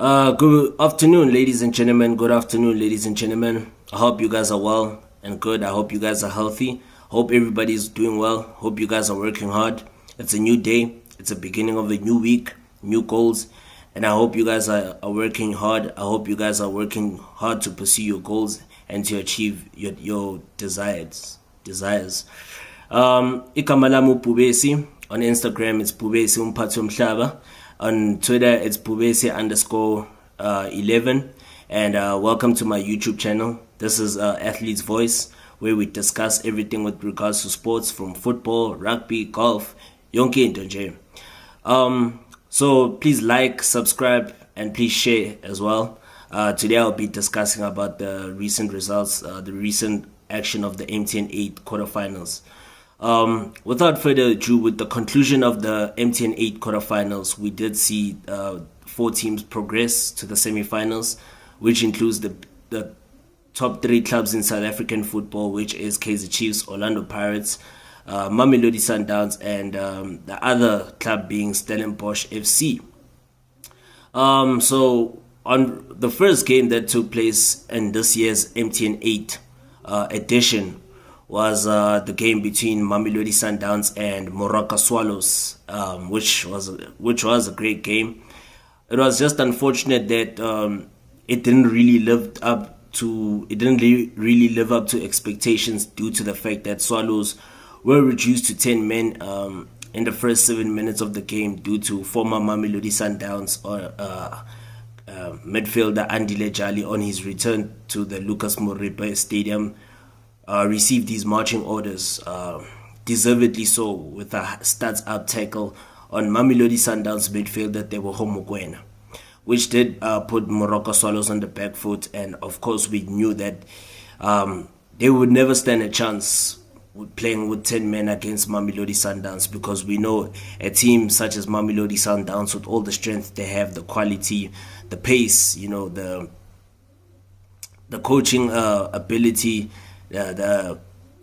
Good afternoon, ladies and gentlemen. Good afternoon, ladies and gentlemen. I hope you guys are well and good. I hope you guys are healthy. Hope everybody's doing well. Hope you guys are working hard. It's a new day. It's the beginning of a new week, new goals. And I hope you guys are working hard. I hope you guys are working hard to pursue your goals and to achieve your desires. Igama lami uBhubesi. On Instagram, it's Bhubesi Umphathi Umhlaba. On Twitter, it's Bhubesi_11. And welcome to my YouTube channel. This is Athlete's Voice, where we discuss everything with regards to sports, from football, rugby, golf, yonke into nje. So please like, subscribe, and please share as well. Today I'll be discussing about the recent results, the recent action of the MTN8 quarterfinals. Without further ado, with the conclusion of the MTN8 quarterfinals, we did see 4 teams progress to the semi-finals, which includes the top 3 clubs in South African football, which is Kaizer Chiefs, Orlando Pirates, Mamelodi Sundowns, and the other club being Stellenbosch FC. So on the first game that took place in this year's MTN8 edition was the game between Mamelodi Sundowns and Moroka Swallows, which was a great game. It was just unfortunate that it didn't really live up to expectations due to the fact that Swallows were reduced to 10 men in the first 7 minutes of the game due to former Mamelodi Sundowns midfielder Andile Jali on his return to the Lucas Moripe Stadium received these marching orders, deservedly so, with a stats up tackle on Mamelodi Sundowns midfielder Teboho Mokoena, which did put Moroka Swallows on the back foot. And of course we knew that they would never stand a chance with playing with 10 men against Mamelodi Sundowns, because we know a team such as Mamelodi Sundowns, with all the strength they have, the quality, the pace, the coaching ability, the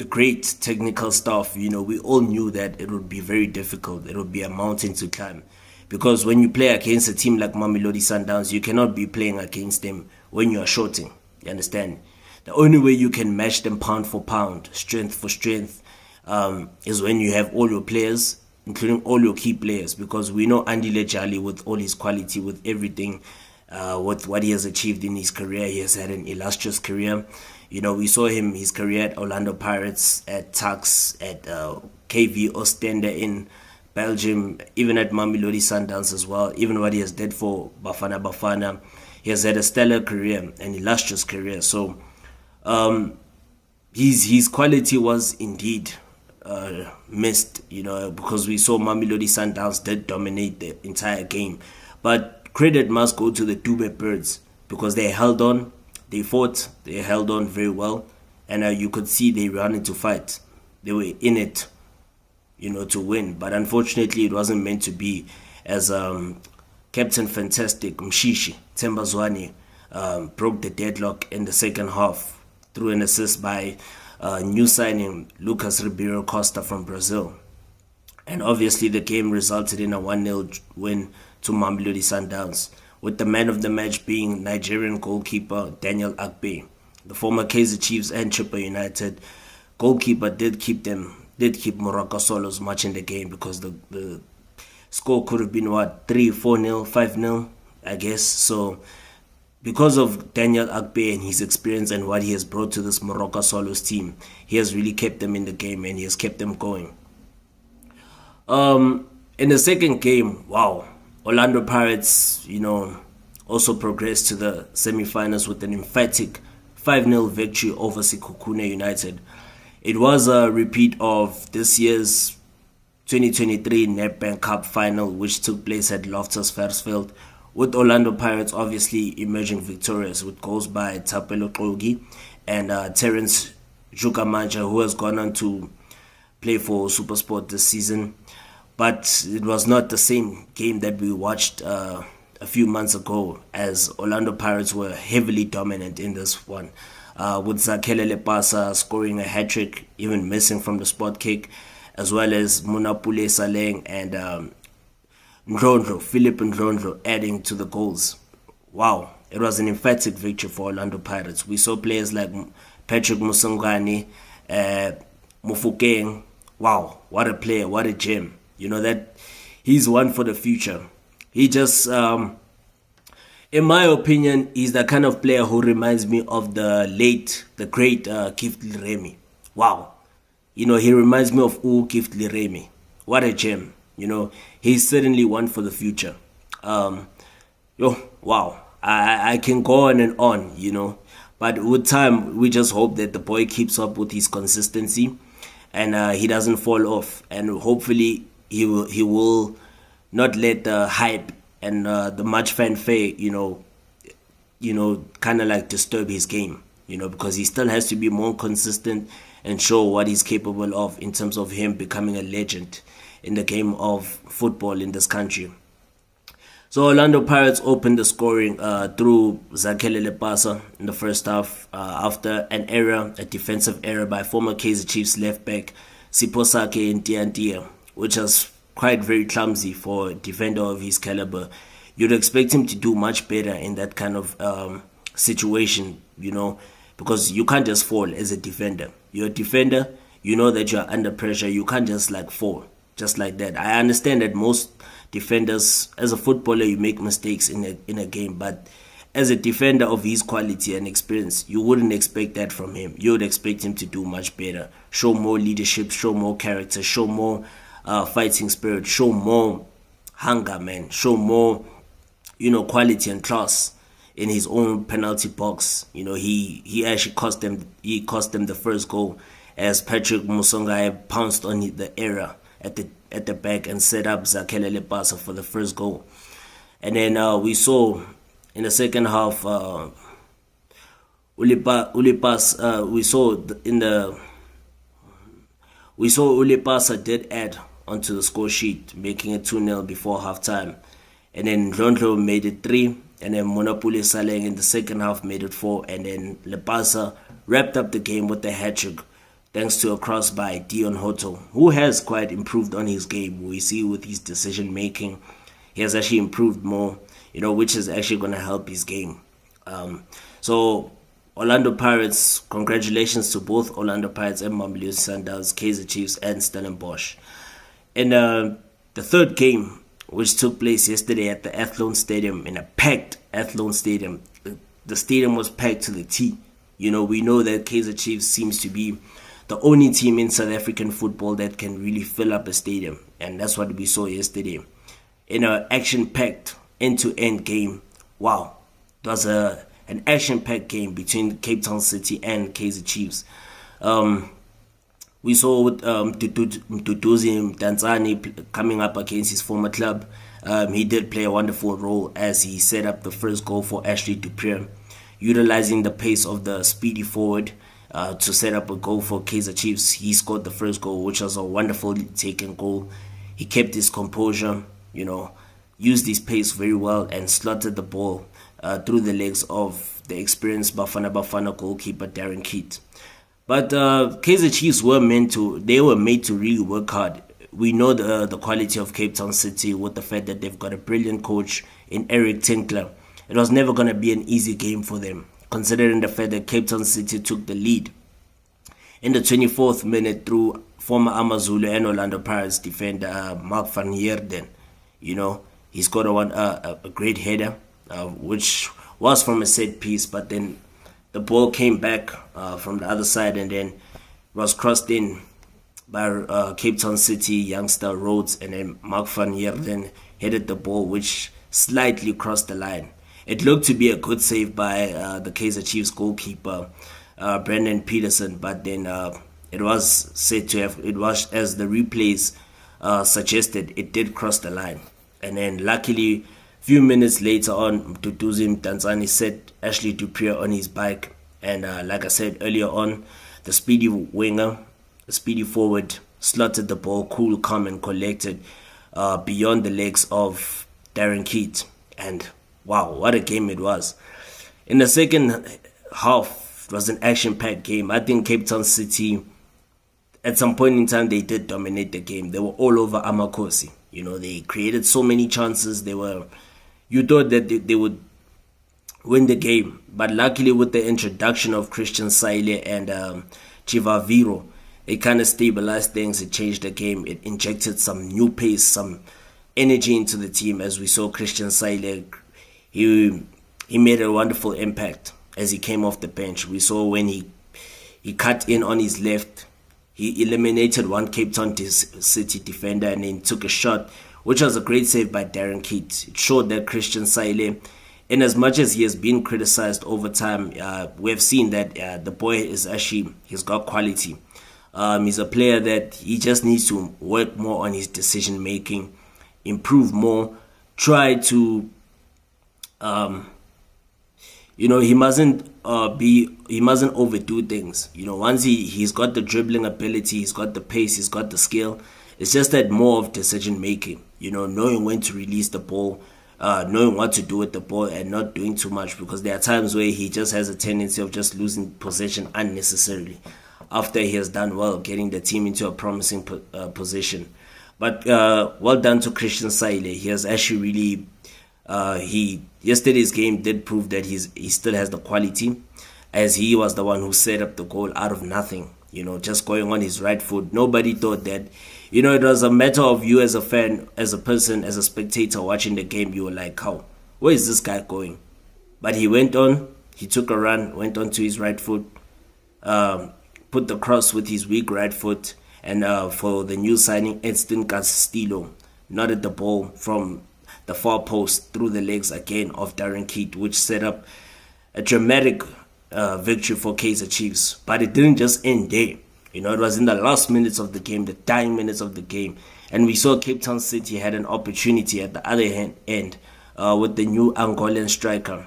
great technical stuff, we all knew that it would be very difficult. It would be a mountain to climb, because when you play against a team like Mamelodi Sundowns, you cannot be playing against them when you are shorting. You understand? The only way you can match them pound for pound, strength for strength, is when you have all your players, including all your key players, because we know Andile Jali, with all his quality, with everything, with what he has achieved in his career. He has had an illustrious career. We saw his career at Orlando Pirates, at Tuks, at KV Ostende in Belgium, even at Mamelodi Sundowns as well. Even what he has did for Bafana Bafana, he has had a stellar career, an illustrious career. So his quality was indeed missed, because we saw Mamelodi Sundowns did dominate the entire game. But credit must go to the Dube Birds, because they held on. They fought, they held on very well, and you could see they ran into fight. They were in it, to win. But unfortunately, it wasn't meant to be, as Captain Fantastic Mshishi Tembazwane broke the deadlock in the second half through an assist by new signing Lucas Ribeiro Costa from Brazil. And obviously, the game resulted in a 1-0 win to Mamelodi Sundowns, with the man of the match being Nigerian goalkeeper Daniel Akpe. The former Kaizer Chiefs and Chippa United goalkeeper did keep Moroka Swallows much in the game, because the score could have been 3-4-0, 5-0, I guess. So because of Daniel Akpe and his experience and what he has brought to this Moroka Swallows team, he has really kept them in the game, and he has kept them going. In the second game, Orlando Pirates, also progressed to the semi-finals with an emphatic 5-0 victory over Sekhukhune United. It was a repeat of this year's 2023 Nedbank Cup final, which took place at Loftus Versfeld, with Orlando Pirates obviously emerging victorious with goals by Thapelo Qogi and Terence Jukamanja, who has gone on to play for SuperSport this season. But it was not the same game that we watched a few months ago, as Orlando Pirates were heavily dominant in this one, with Zakhele Lepasa scoring a hat-trick, even missing from the spot kick, as well as Munapule Saleng and Philip Ndlondlo adding to the goals. wow, it was an emphatic victory for Orlando Pirates. We saw players like Patrick Musongwane, Mufukeng. Wow, what a player, what a gem. You know that he's one for the future. He just, in my opinion, he's the kind of player who reminds me of the great Gift Liremi. Wow. You know, he reminds me of Gift Liremi. What a gem. You know, he's certainly one for the future. Wow. I can go on and on, you know. But with time, we just hope that the boy keeps up with his consistency and he doesn't fall off. And hopefully he will not let the hype and the much fanfare, kind of like disturb his game, because he still has to be more consistent and show what he's capable of in terms of him becoming a legend in the game of football in this country. So Orlando Pirates opened the scoring through Zakhele Lepasa in the first half after a defensive error by former Kaizer Chiefs left back Siposake Ntiantia, which was quite very clumsy for a defender of his caliber. You'd expect him to do much better in that kind of situation, because you can't just fall as a defender. You're a defender, you know that you're under pressure, you can't just fall just like that. I understand that most defenders, as a footballer, you make mistakes in a game, but as a defender of his quality and experience, you wouldn't expect that from him. You would expect him to do much better, show more leadership, show more character, show more fighting spirit, show more hunger, man, show more quality and class in his own penalty box. He actually cost them the first goal as Patrick Musongai pounced on the error at the back and set up Zakhele Lepasa for the first goal. And then we saw in the second half Ulepasa did add onto the score sheet, making it 2-0 before halftime. And then Ndlondlo made it 3, and then Monopole Saleng in the second half made it 4, and then Lepasa wrapped up the game with the hat-trick thanks to a cross by Dion Hoto, who has quite improved on his game. We see with his decision making, he has actually improved more, which is actually going to help his game. So Orlando Pirates, congratulations to both Orlando Pirates and Mamelodi Sundowns, Kaizer Chiefs and Stellenbosch. And the third game, which took place yesterday at the Athlone Stadium, in a packed Athlone Stadium. The stadium was packed to the T. We know that Kaizer Chiefs seems to be the only team in South African football that can really fill up a stadium. And that's what we saw yesterday. In an action-packed, end-to-end game. Wow. It was an action-packed game between Cape Town City and Kaizer Chiefs. We saw Mduduzi Mdantsane coming up against his former club. He did play a wonderful role as he set up the first goal for Ashley Dupree, utilizing the pace of the speedy forward to set up a goal for Kaizer Chiefs. He scored the first goal, which was a wonderful taken goal. He kept his composure, used his pace very well and slotted the ball through the legs of the experienced Bafana goalkeeper Darren Keat. But Kaizer Chiefs were made to really work hard. We know the quality of Cape Town City with the fact that they've got a brilliant coach in Eric Tinkler. It was never going to be an easy game for them, considering the fact that Cape Town City took the lead in the 24th minute through former Amazulu and Orlando Pirates defender Mark van Heerden. He scored a great header, which was from a set piece, but then the ball came back from the other side and then was crossed in by Cape Town City youngster Rhodes, and then Mark van Heerden headed the ball, which slightly crossed the line. It looked to be a good save by the Kaizer Chiefs goalkeeper, Brendan Peterson, but then it was said to have, as the replays suggested, it did cross the line. And then luckily, few minutes later on, Mduduzi Mdantsane set Ashley Dupree on his bike, and like I said earlier on, the speedy winger, the speedy forward, slotted the ball cool, calm and collected beyond the legs of Darren Keat. And wow, what a game it was. In the second half, it was an action-packed game. I think Cape Town City, at some point in time, they did dominate the game. They were all over Amakosi. They created so many chances. You thought that they would win the game. But luckily, with the introduction of Christian Saile and Chivaviro, it kind of stabilized things. It changed the game. It injected some new pace, some energy into the team. As we saw Christian Saile, he made a wonderful impact as he came off the bench. We saw when he cut in on his left, he eliminated one Cape Town City defender and then took a shot, which was a great save by Darren Keat. It showed that Christian Saile, in as much as he has been criticized over time, we have seen that the boy he's got quality. He's a player that he just needs to work more on his decision making, improve more, try to, he mustn't overdo things. Once he's got the dribbling ability, he's got the pace, he's got the skill. It's just that more of decision making, knowing when to release the ball, knowing what to do with the ball and not doing too much, because there are times where he just has a tendency of just losing possession unnecessarily after he has done well getting the team into a promising position. But well done to Christian Saile. He has actually really yesterday's game did prove that he still has the quality, as he was the one who set up the goal out of nothing, just going on his right foot. Nobody thought that. It was a matter of you as a fan, as a person, as a spectator watching the game. You were like, how? Where is this guy going? But he went on, he took a run, went on to his right foot, put the cross with his weak right foot, and for the new signing, Edson Castillo, nodded the ball from the far post through the legs again of Darren Keat, which set up a dramatic victory for Kaizer Chiefs. But it didn't just end there. It was in the last minutes of the game, the dying minutes of the game. And we saw Cape Town City had an opportunity at the other end with the new Angolan striker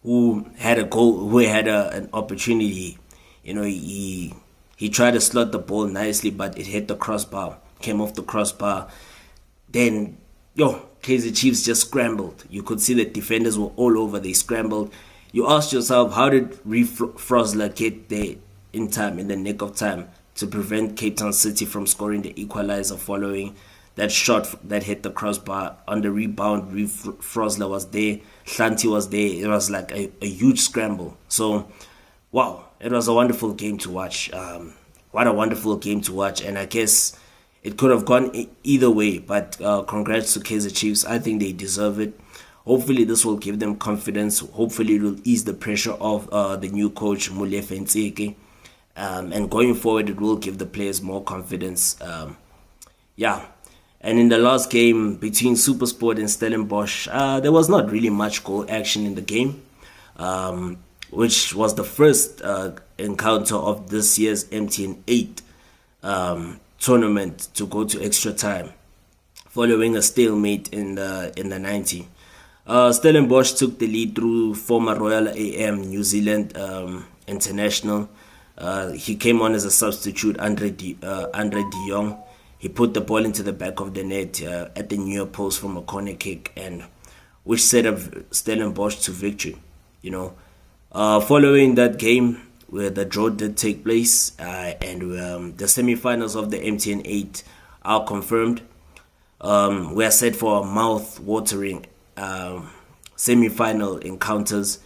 who had a goal, who had an opportunity. He tried to slot the ball nicely, but it hit the crossbar, came off the crossbar. Then, Kaizer Chiefs just scrambled. You could see that defenders were all over. They scrambled. You asked yourself, how did Reef Frosler get there in time, in the nick of time, to prevent Cape Town City from scoring the equalizer following that shot that hit the crossbar? On the rebound, Reef Frosler was there, Shanti was there. It was like a huge scramble. So, wow, it was a wonderful game to watch. What a wonderful game to watch. And I guess it could have gone either way, but congrats to Kaizer Chiefs. I think they deserve it. Hopefully this will give them confidence. Hopefully it will ease the pressure of the new coach, Molefe Ntseke. And going forward, it will give the players more confidence. And in the last game between SuperSport and Stellenbosch, there was not really much goal action in the game, which was the first encounter of this year's MTN8 tournament to go to extra time, following a stalemate in the 90. Stellenbosch took the lead through former Royal AM New Zealand international. He came on as a substitute, Andre de Jong. He put the ball into the back of the net at the near post from a corner kick, and which set up Stellenbosch to victory. Following that game, where the draw did take place, and the semi-finals of the MTN8 are confirmed. We are set for mouth-watering semi-final encounters.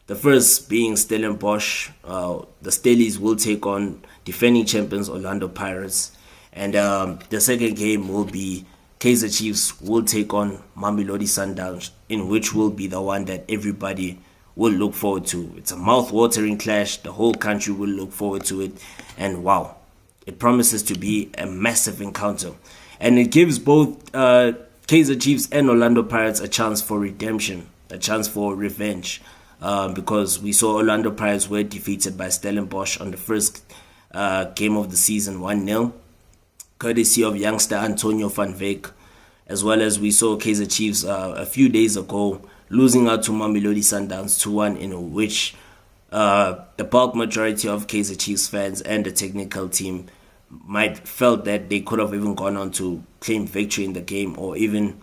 The first being Stellenbosch. The Stellies will take on defending champions Orlando Pirates. And the second game will be Kaizer Chiefs will take on Mamelodi Sundowns, in which will be the one that everybody will look forward to. It's a mouth-watering clash. The whole country will look forward to it. And wow, it promises to be a massive encounter. And it gives both Kaizer Chiefs and Orlando Pirates a chance for redemption, a chance for revenge. Because we saw Orlando Pirates were defeated by Stellenbosch on the first game of the season 1-0, courtesy of youngster Antonio van Wyk, as well as we saw Kaizer Chiefs a few days ago losing out to Mamelodi Sundowns 2-1, in which the bulk majority of Kaizer Chiefs fans and the technical team might felt that they could have even gone on to claim victory in the game or even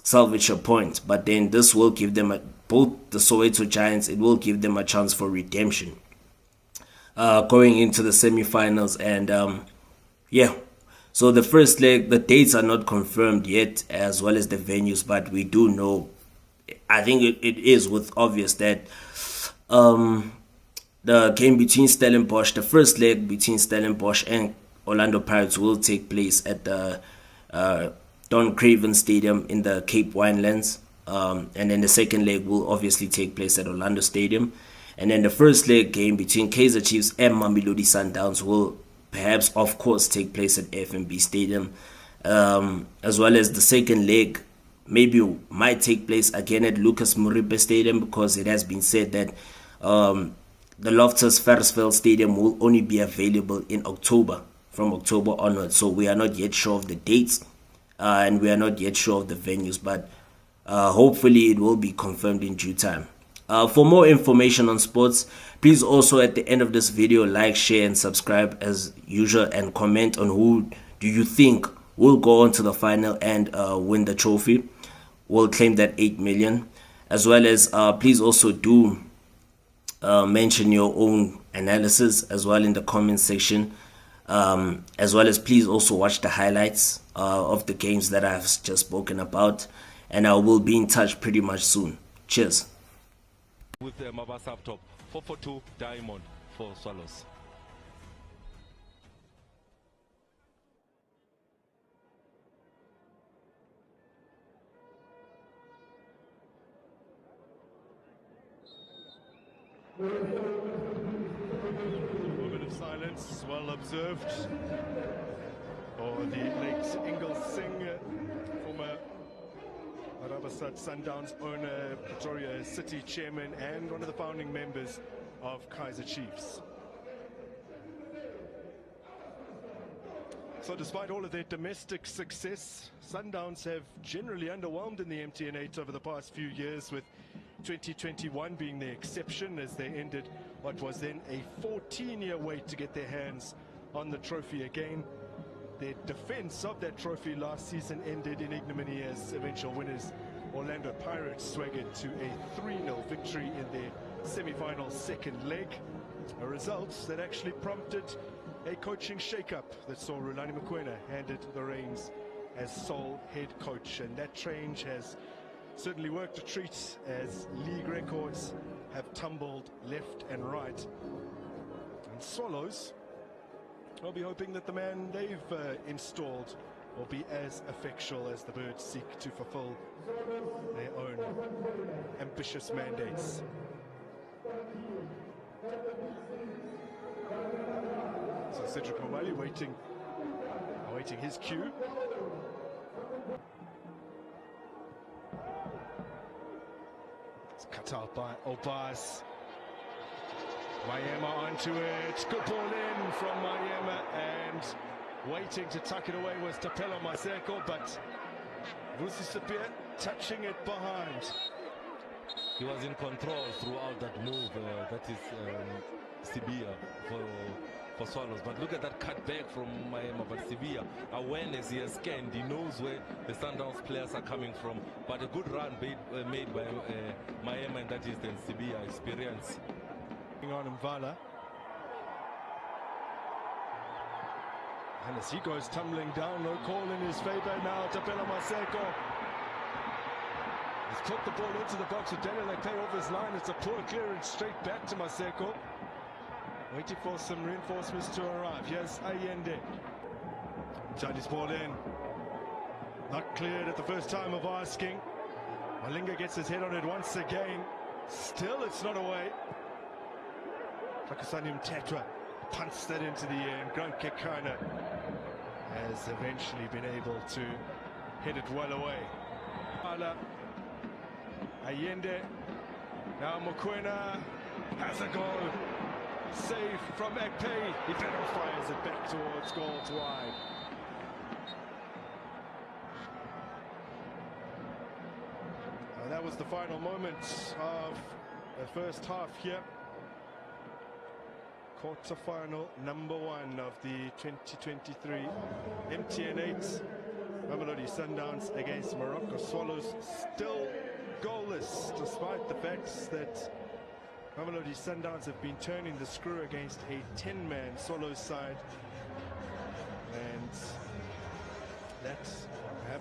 salvage a point. But then this will give them both the Soweto Giants, it will give them a chance for redemption going into the semi-finals. And so the first leg, the dates are not confirmed yet, as well as the venues, but we do know I think it is with obvious that the game between Stellenbosch, the first leg between Stellenbosch and Orlando Pirates, will take place at the Don Craven Stadium in the Cape Winelands. And then the second leg will obviously take place at Orlando Stadium. And then the first leg game between Kaizer Chiefs and Mamelodi Sundowns will perhaps, of course, take place at FNB Stadium. As well as the second leg maybe might take place again at Lucas Moripe Stadium, because it has been said that the Loftus Versfeld Stadium will only be available in October, from October onwards. So we are not yet sure of the dates and we are not yet sure of the venues, but hopefully it will be confirmed in due time. For more information on sports, please also at the end of this video like, share and subscribe as usual, and comment on who do you think will go on to the final and win the trophy, will claim that 8 million. As well as please also do mention your own analysis as well in the comment section. As well as please also watch the highlights of the games that I've just spoken about, and I will be in touch pretty much soon. Cheers. With the Mabasa up top, 442 Diamond for Swallows. Moment of silence, well observed, for the late Ingle Singh, former Rabasat Sundowns owner, Pretoria City chairman, and one of the founding members of Kaizer Chiefs. So despite all of their domestic success, Sundowns have generally underwhelmed in the MTN8 over the past few years, with 2021 being the exception, as they ended what was then a 14-year wait to get their hands on the trophy again. Their defense of that trophy last season ended in ignominy as eventual winners Orlando Pirates swaggered to a 3-0 victory in their semi-final second leg, a result that actually prompted a coaching shake-up that saw Rulani Mokoena handed the reins as sole head coach, and that change has certainly worked a treat as league records have tumbled left and right. And Swallows, I'll be hoping that the man they've installed will be as effectual as the Birds seek to fulfill their own ambitious mandates. So Cedric Momali awaiting his cue. It's cut out by Obas. Mayema onto it. Good ball in from Mayema, and waiting to tuck it away was Tapelo Maseko, but Vusi Sapir touching it behind. He was in control throughout that move. That is Sibia for Swallows. But look at that cut back from Mayema. But Sibia, awareness, he has scanned. He knows where the Sundowns players are coming from. But a good run made by Mayema in that instance. Sibia experience. On Mvala, and as he goes tumbling down, no call in his favor now. Tapelo Maseko has put the ball into the box with Daniel Ekpe off his line. It's a poor clearance straight back to Maseko, waiting for some reinforcements to arrive. Here's Allende. Chinese ball in, not cleared at the first time of asking. Malinga gets his head on it once again. Still, it's not away. Pakistani Mtetwa punts that into the air, and Grant Kekana has eventually been able to hit it well away. Allende, now Mokoena has a goal. Save from Ekpe. Ibero fires it back towards goal to wide. And that was the final moments of the first half here. Quarter-final number 1 of the 2023 MTN8 Mamelodi Sundowns against Morocco Swallows, still goalless, despite the fact that Mamelodi Sundowns have been turning the screw against a 10-man Swallows side, and that's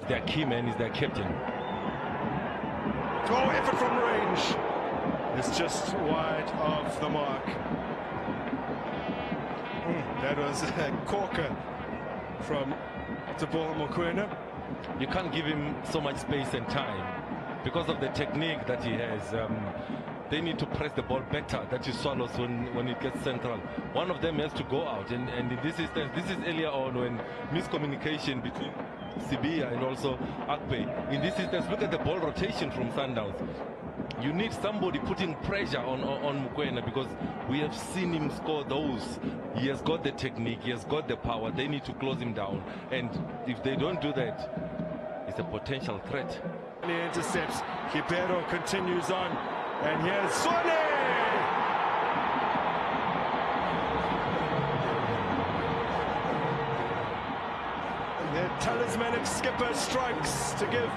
their key man is their captain. Oh, effort from range. It's just wide of the mark. That was a corker from Teboho Mokoena. You can't give him so much space and time because of the technique that he has. They need to press the ball better. That is Swallows when it gets central. One of them has to go out, and in this instance, this is earlier on when miscommunication between Sibia and also Akpe. In this instance, look at the ball rotation from Sundowns. You need somebody putting pressure on Mokoena, because we have seen him score those. He has got the technique, he has got the power. They need to close him down, and if they don't do that, it's a potential threat. He intercepts. Ribeiro continues on, and here's Swane. The talismanic skipper strikes to give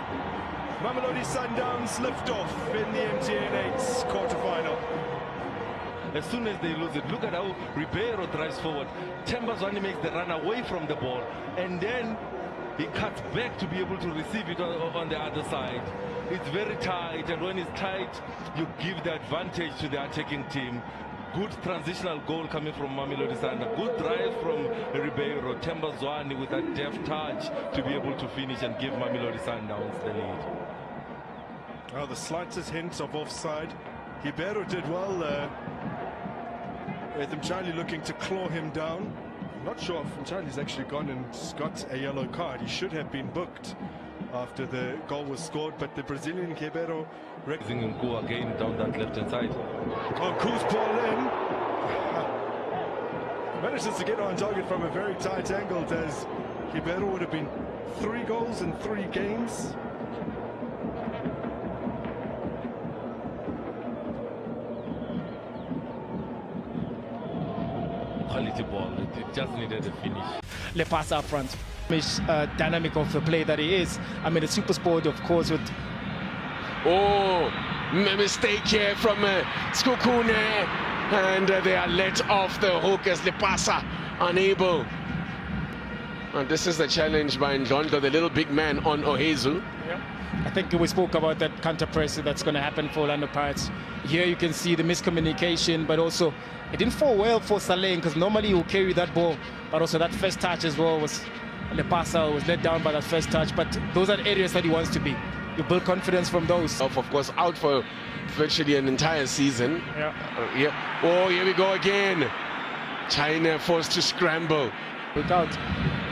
Mamelodi Sundowns liftoff in the MTN8 quarterfinal. As soon as they lose it, look at how Ribeiro drives forward. Thembazwane makes the run away from the ball, and then he cuts back to be able to receive it on the other side. It's very tight, and when it's tight, you give the advantage to the attacking team. Good transitional goal coming from Mamelodi Sundowns. Good drive from Ribeiro. Thembazwane with that deft touch to be able to finish and give Mamelodi Sundowns the lead. Oh, the slightest hint of offside. Ribeiro did well with Mchali looking to claw him down. I'm not sure if Mchali's actually gone and got a yellow card. He should have been booked after the goal was scored, but the Brazilian Ribeiro Nku again down that left-hand side. Oh, Nku's ball in. Manages to get on target from a very tight angle. As Ribeiro would have been 3 goals in 3 games. Quality ball, it just needed a finish. Lepasa up front. Dynamic of the play that he is. I mean, the super sport, of course, with... Oh, mistake here from Skukune, and they are let off the hook as Lepasa unable. And this is the challenge by Ndlondo, the little big man on Ohezu. Yeah. I think we spoke about that counter press that's going to happen for Orlando Pirates. Here you can see the miscommunication, but also it didn't fall well for Saleh, because normally he will carry that ball, but also that first touch as well was Lepasa was let down by that first touch. But those are the areas that he wants to be. You build confidence from those. Of course, out for virtually an entire season. Yeah. Yeah. Oh, here we go again. China forced to scramble. Without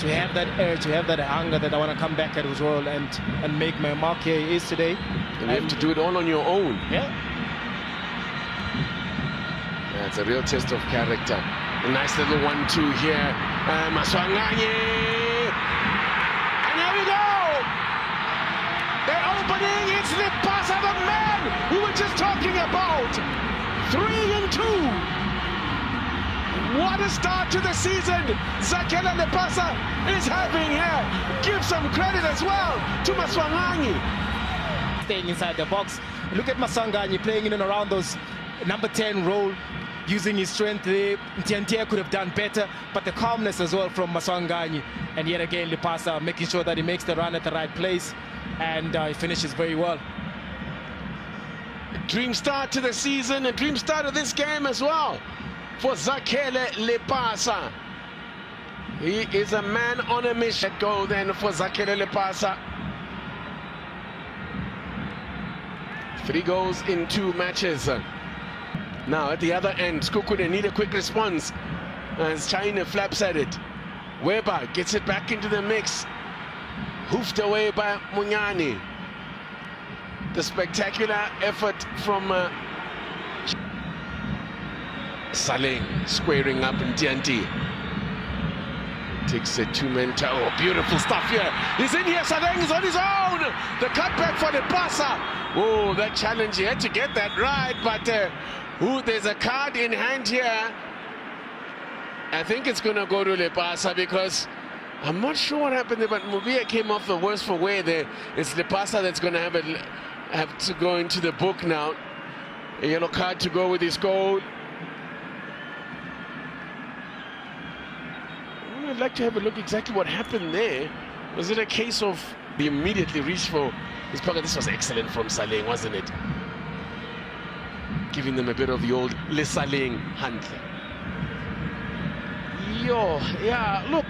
to have that urge, to have that hunger that I want to come back at as well and make my mark here he is today. And you have to do it all on your own. Yeah. That's a real test of character. A nice little 1-2 here. Maswanganye. And here we go. They're opening. It's Lepasa, the man we were just talking about. 3-2. What a start to the season Zakela Lepasa is having here. Give some credit as well to Maswanganyi. Staying inside the box. Look at Maswanganyi playing in and around those number 10 role, using his strength there. MTN8 could have done better, but the calmness as well from Maswanganyi. And yet again, Lepasa making sure that he makes the run at the right place, and he finishes very well. A dream start to the season, a dream start of this game as well for Zakele Lepasa. He is a man on a mission. Go then for Zakele Lepasa. 3 goals in 2 matches. Now at the other end, Skukune need a quick response as China flaps at it. Weber gets it back into the mix. Hoofed away by Munyani. The spectacular effort from Saleh squaring up in TNT. Takes a 2-man tower. Oh, beautiful stuff here. He's in here. Saleh is on his own. The cutback for Lepasa. Oh, that challenge. He had to get that right, but there's a card in hand here. I think it's going to go to Lepasa, because I'm not sure what happened there, but Mubia came off the worst for wear there. It's Lepasa that's going to have to go into the book now. A yellow card to go with his goal. I'd like to have a look exactly what happened there. Was it a case of He immediately reached for his pocket. This was excellent from Saleng, wasn't it? Giving them a bit of the old Le Saleng hunt. Yo, yeah, look.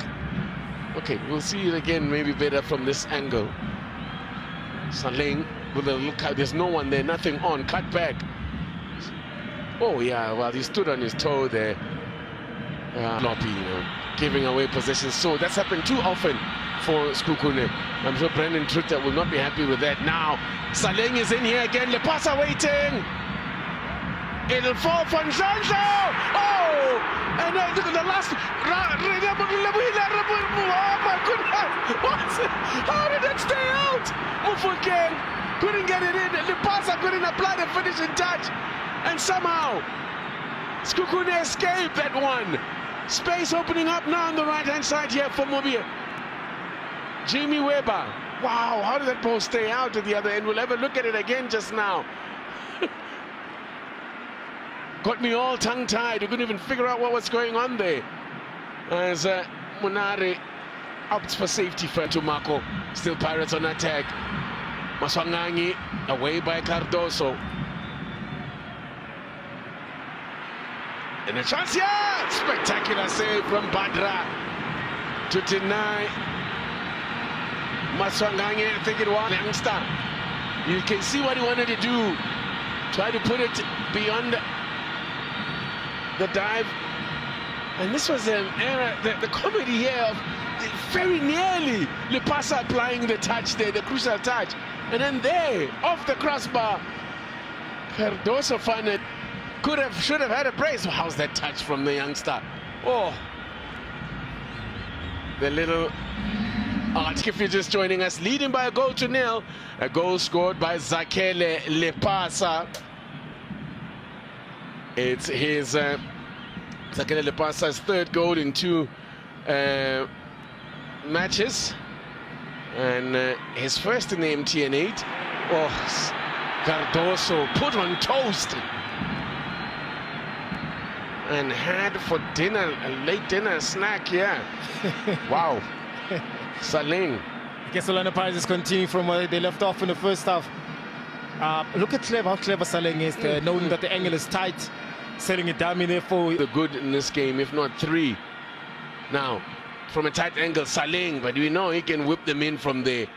Okay, we'll see it again, maybe better from this angle. Saleng with a look out. There's no one there, nothing on. Cut back. Oh, yeah, well, he stood on his toe there. Sloppy, giving away possession. So that's happened too often for Sekhukhune. I'm sure Brandon Trutter will not be happy with that. Now, Saleng is in here again. Lepasa waiting. It'll fall for Nzonzo. Oh! And then look at the last. Oh my goodness! What's it? How did that stay out? Mufokeng couldn't get it in. Lepasa couldn't apply the finishing touch. And somehow, Sekhukhune escaped that one. Space opening up now on the right-hand side here for Mobie. Jamie Weber. Wow, how did that ball stay out at the other end? We'll have a look at it again just now. Got me all tongue-tied. We couldn't even figure out what was going on there. As Munari opts for safety for Tumako. Still Pirates on attack. Maswangangi away by Cardoso. And a chance here! Spectacular save from Badra to deny Maswangangi. I think it was youngster. You can see what he wanted to do. Try to put it beyond the dive. And this was an error, the comedy here of very nearly Lepasa applying the touch there, the crucial touch. And then there, off the crossbar, Cardoso found it. Should have had a brace. How's that touch from the youngster? Oh, the little arch. If you're just joining us, leading by a 1-0, a goal scored by Zakele Lepasa. It's his Zakele Lepasa's third goal in 2 matches, and his first in the MTN8. Oh, Cardoso put on toast. And had for dinner, a late dinner snack, yeah. Wow. Saleng. I guess Orlando Pirates is continuing from where they left off in the first half. Look at how clever Saleng is there, knowing that the angle is tight, setting it down in there for the good in this game, if not 3. Now, from a tight angle, Saleng, but we know he can whip them in from there.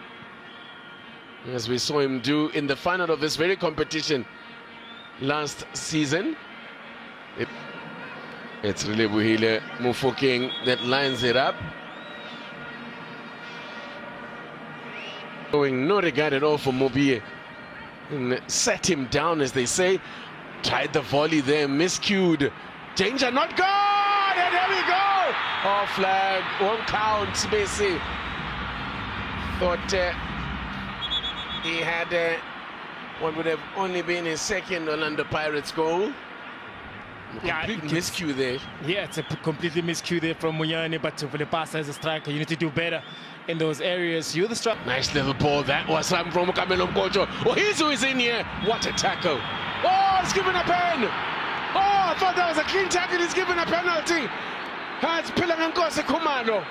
As we saw him do in the final of this very competition last season. It's Relebohile Mufokeng that lines it up. Showing no regard at all for Mobie. And set him down, as they say. Tried the volley there, miscued. Danger not gone! And there we go! Off flag, won't count, Spacey. Thought he had what would have only been his second Orlando Pirates goal. Yeah, miscue there. Yeah, it's a completely miscue there from Munyane, but to Lepasa as a striker, you need to do better in those areas. You're the striker. Nice little ball. That was from Kamelo Mkojo. Oh, he's who is in here. What a tackle. Oh, he's given a pen. Oh, I thought that was a clean tackle. He's given a penalty. That's Pilangankose Kumano.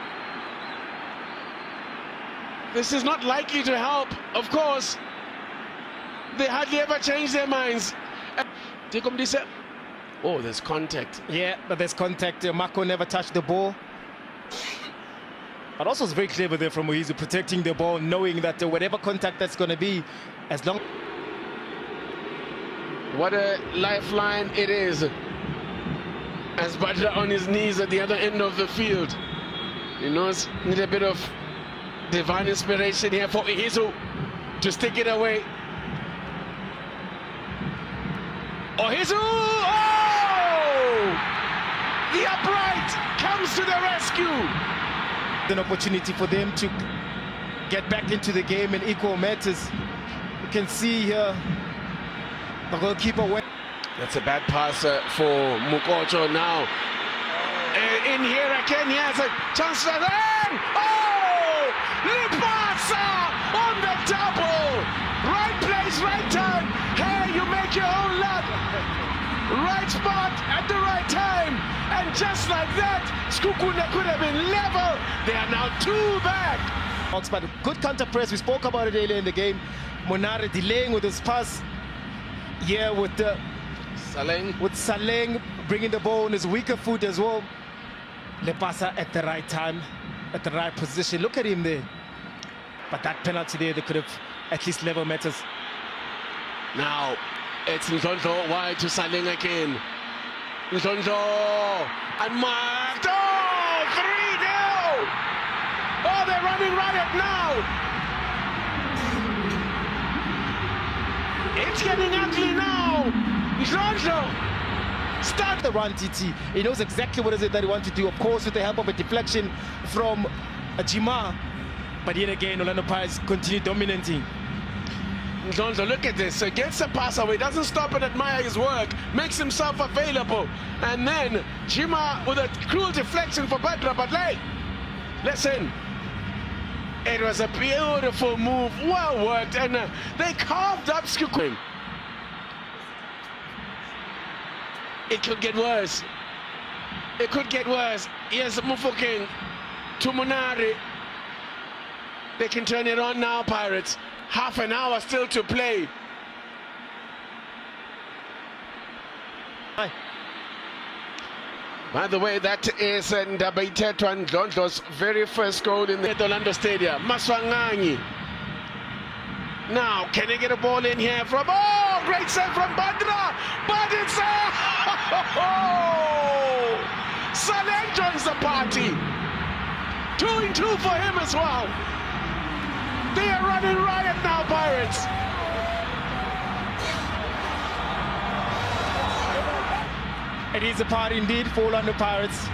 This is not likely to help, of course. They hardly ever change their minds. Oh, there's contact. Yeah, but there's contact. Mako never touched the ball. But also it's very clever there from Moizu, protecting the ball, knowing that whatever contact that's going to be, as long... What a lifeline it is. As Badra on his knees at the other end of the field. You know, need a bit of divine inspiration here for Ihizu to stick it away. Ihizu! Oh! The upright comes to the rescue. An opportunity for them to get back into the game in equal matters. You can see here the goalkeeper went. That's a bad pass for Mukocho now. In here again, he has a chance to then. Oh! Lepasa on the double. Right place, right time. Hey, you make your own luck. Right spot at the right time. And just like that, Sekhukhune could have been level. They are now 2 back. But good counter press. We spoke about it earlier in the game. Monare delaying with his pass. Yeah, with Saleng bringing the ball on his weaker foot as well. Lepasa at the right time, at the right position. Look at him there. But that penalty there, they could have at least level matters. Now, it's Ndlondlo wide to Saleng again. Ndlondlo and marked. Oh, 3-0! Oh, they're running riot now. It's getting ugly now. Ndlondlo. Start the run, TT. He knows exactly what is it that he wants to do. Of course, with the help of a deflection from Jima. But yet again, Orlando Pirates continue dominating. Ndlondlo, look at this. Gets a pass away, doesn't stop and admire his work, makes himself available. And then Jima with a cruel deflection for Badra. But listen, it was a beautiful move, well worked, and they carved up Skukwim. It could get worse. It could get worse. Yes, Mufokeng to Monare. They can turn it on now, Pirates. Half an hour still to play. Hi. By the way, that is Ndabaiteto Ndlondlo's very first goal in the Orlando Stadium. Maswanganyi. Now, can he get a ball in here from... Oh, great save from Badra! But it's... Oh! Saleng joins the party. 2-2 for him as well. They are running riot now, Pirates. It is a party indeed for Orlando Pirates.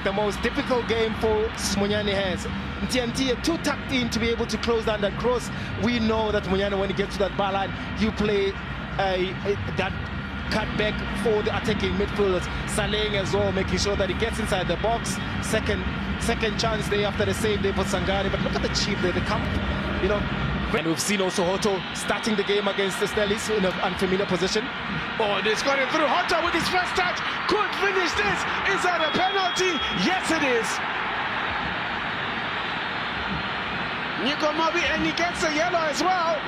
The most difficult game for Munyane has. MTN8 are too tucked in to be able to close down that cross. We know that Munyane, when he gets to that bar line, you play that cut back for the attacking midfielders. Saleng as well, making sure that he gets inside the box. Second chance there after the save there for Sangare. But look at the Chief there, the camp, you know. And we've seen also Hoto starting the game against the Stellis in an unfamiliar position. Oh, and he's got it through. Hoto with his first touch could finish this. Is that a penalty? Yes, it is. Nico Mobi, and he gets a yellow as well.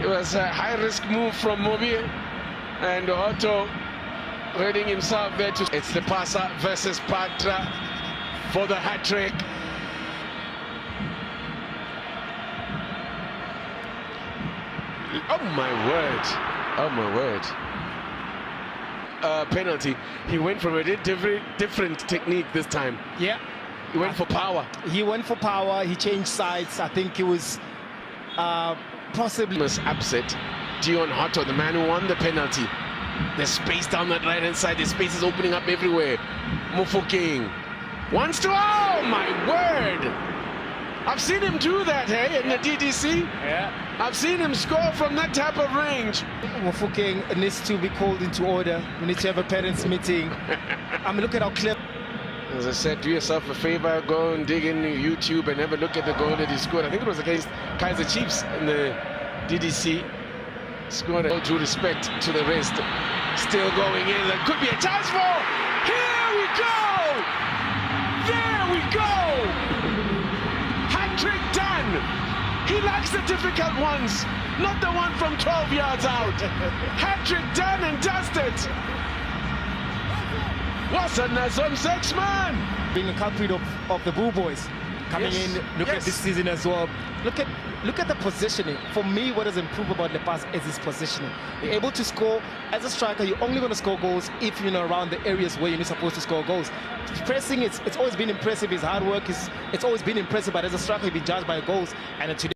It was a high-risk move from Mobi, and Hoto reading himself there to... It's the passer versus Patra for the hat-trick. Oh my word! Oh my word! Penalty. He went from a different technique this time. Yeah. He went for power. He went for power. He changed sides. I think it was possibly... Was upset. Dion Hoto, the man who won the penalty. There's space down that right-hand side. The space is opening up everywhere. Mufokeng wants to... Oh my word! I've seen him do that, hey, in the DDC. Yeah. I've seen him score from that type of range. Mufokeng needs to be called into order. We need to have a parents' meeting. I mean, look at how clear... As I said, do yourself a favor, go and dig in YouTube and have a look at the goal that he scored. I think it was against Kaiser Chiefs in the DDC. Scored all due respect to the rest. Still going in. There could be a chance for... Here we go! There we go! Hat-trick done! He likes the difficult ones, not the one from 12 yards out. Hat-trick done and dusted. What's a Nazom 6 man? Being a culprit of the Bull Boys coming in, look at this season as well. Look at the positioning. For me, what has improved about Lepas is his positioning. You're able to score as a striker. You're only going to score goals if you're around the areas where you're supposed to score goals. Pressing, it's always been impressive. His hard work it's always been impressive. But as a striker, he'll be judged by goals. And today,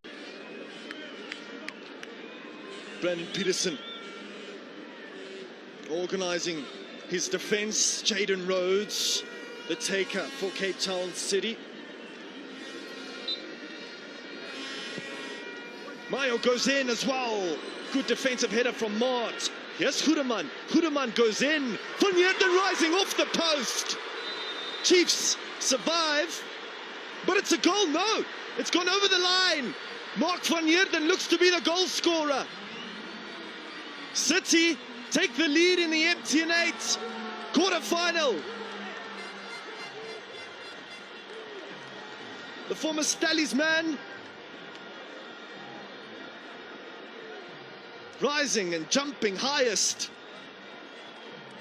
Brandon Peterson organising his defence. Jaden Rhodes, the taker for Cape Town City. Mayo goes in as well. Good defensive header from Mart. Yes, Hudeman. Hudeman goes in. Van Heerden rising off the post. Chiefs survive, but it's a goal. No, it's gone over the line. Mark Van Heerden looks to be the goal scorer. City take the lead in the MTN8 quarter-final. the former Stallies man. Rising and jumping highest.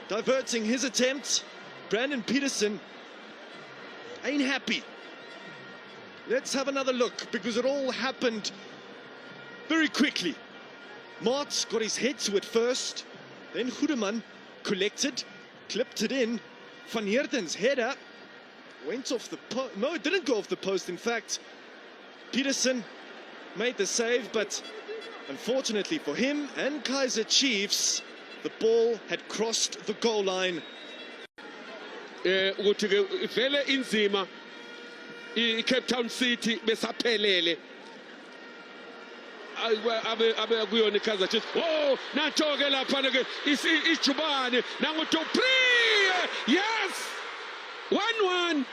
Diverting his attempt. Brandon Peterson ain't happy. Let's have another look, because it all happened very quickly. Martz got his head to it first, then Goedeman collected, clipped it in. Van Heerden's header went off the post. No, it didn't go off the post. In fact, Peterson made the save, but unfortunately for him and Kaizer Chiefs, the ball had crossed the goal line. Ukuthi ke vele inzima iCape Town City besaphelele abe kuyona iKaizer Chiefs. Oh, nacho ke lapha ke isijubane nangu Dupree. Yes, 1-1.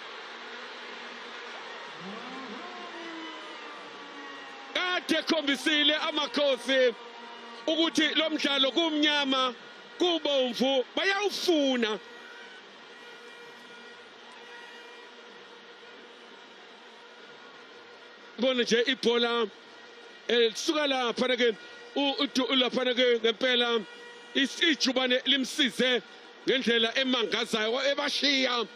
Kade khombisile amakhosi ukuthi lo mdlalo kumnyama kubomvu bayawufuna. Bona nje ibhola suka lapha ke lapha ke ngempela isijubane limsize ngendlela emangazayo ebashiya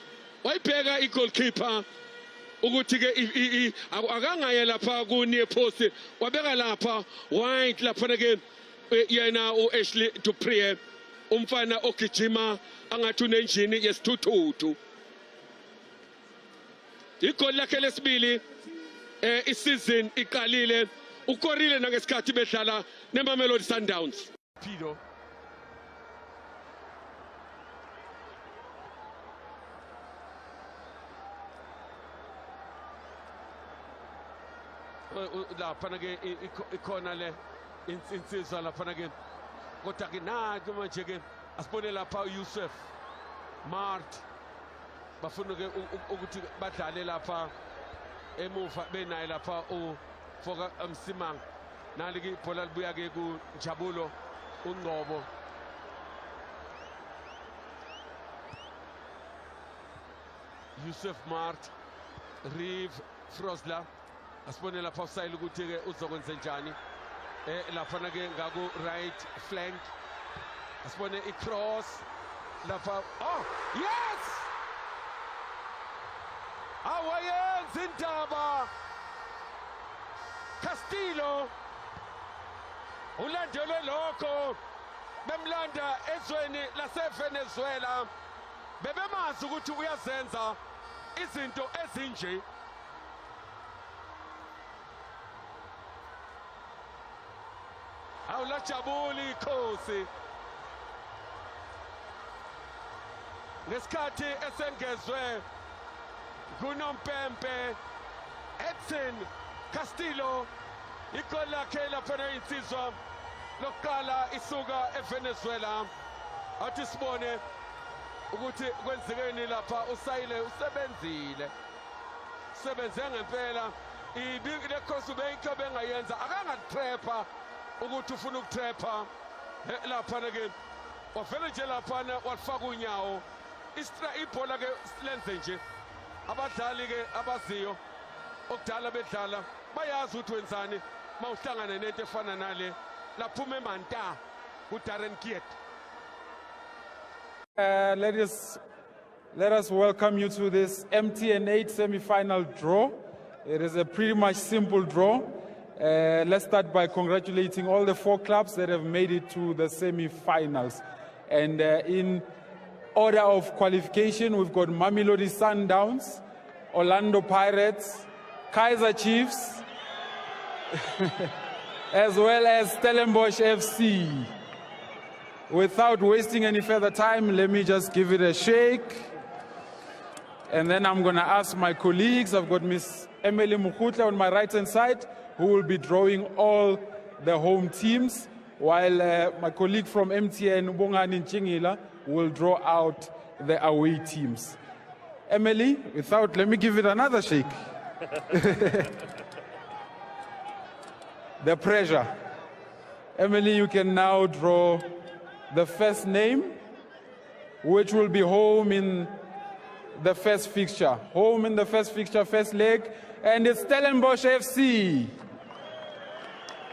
wayibheka igoalkeeper ukuthi ke akangaye lapha ku near post wabeka lapha wide lapha ke yena uAshley Dupree umfana ogijima angathi unenjini yesithuthu. Igoli lakhe lesibili isizini iqalile ukorile nangesikhathi bedlala neMamelodi Sundowns. Pido. Lapha ke ikhona le insizwa lapha ke kodwa ke nathi manje ke asibone lapha uYusuf Mart bafuna ke ukuthi badlale lapha emuva benaye lapha uFoka Msimang nali ke ibhola libuya ke ku Njabulo uNgcobo. Yusuf Mart, Reeve Frosler asibone lapha usayile ukuthi ke uzokwenza njani lapha ke ngaku right flank asibone icross lapha. Oh yes, awayenza indaba Castillo ulandele lokho bemlanda ezweni laseVenezuela bebemazi ukuthi uyazenza izinto ezinje. Awulajabuli ikhosi ngesikhathi esengezwe kunompempe Edson Castillo igoli lakhe lapha insizwa lokuqala isuka eVenezuela. Athi sibone ukuthi kwenzekeni lapha usayile usebenzile sebenze ngempela le khosi ubeyikho bengayenza akangatrapha ukuthi ufuna ukutrapha lapha ke wavele nje lapha wafaka unyawo ibhola ke silenze nje abadlali ke abaziyo okudala bedlala bayazi ukuthi wenzani mawuhlangana nento efana nale laphuma eManta uDarren Kiet. Let us welcome you to this MTN8 semi-final draw. It is a pretty much simple draw. Let's start by congratulating all the 4 clubs that have made it to the semi-finals. And in order of qualification, we've got Mamelodi Sundowns, Orlando Pirates, Kaizer Chiefs, as well as Stellenbosch FC. Without wasting any further time, let me just give it a shake. And then I'm going to ask my colleagues. I've got Miss Emily Mukutla on my right-hand side, who will be drawing all the home teams, while my colleague from MTN, Bongani Nchingila, will draw out the away teams. Emily, let me give it another shake. The pressure. Emily, you can now draw the first name, which will be home in the first fixture. Home in the first fixture, first leg, And it's Stellenbosch FC.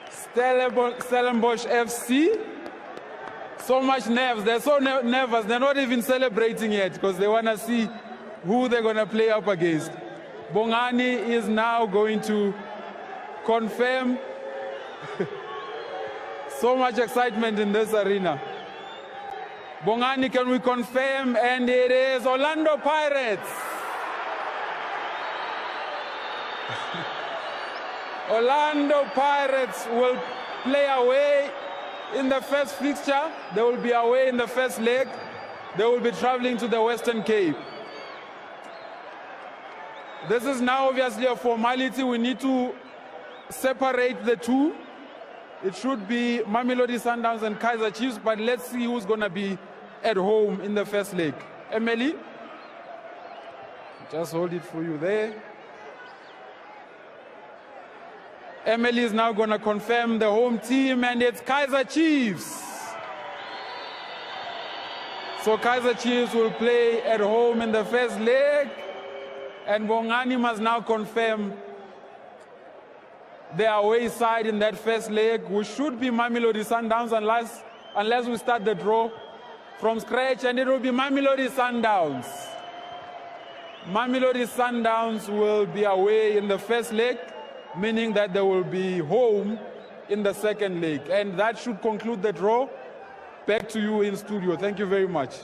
Stellenbosch FC. So much nerves. They're so nervous. They're not even celebrating yet because they want to see who they're going to play up against. Bongani is now going to confirm. So much excitement in this arena. Bongani, can we confirm? And it is Orlando Pirates. Orlando Pirates will play away in the first fixture. They will be away in the first leg. They will be traveling to the Western Cape. This is now obviously a formality. We need to separate the two. It should be Mamelodi Sundowns and Kaizer Chiefs, but let's see who's going to be at home in the first leg. Emily, just hold it for you there. Emily is now going to confirm the home team, and it's Kaizer Chiefs. So Kaizer Chiefs will play at home in the first leg, and Bongani must now confirm the away side in that first leg, which should be Mamelodi Sundowns unless we start the draw from scratch, and it will be Mamelodi Sundowns. Mamelodi Sundowns will be away in the first leg, meaning that they will be home in the second leg. And that should conclude the draw. Back to you in studio. Thank you very much.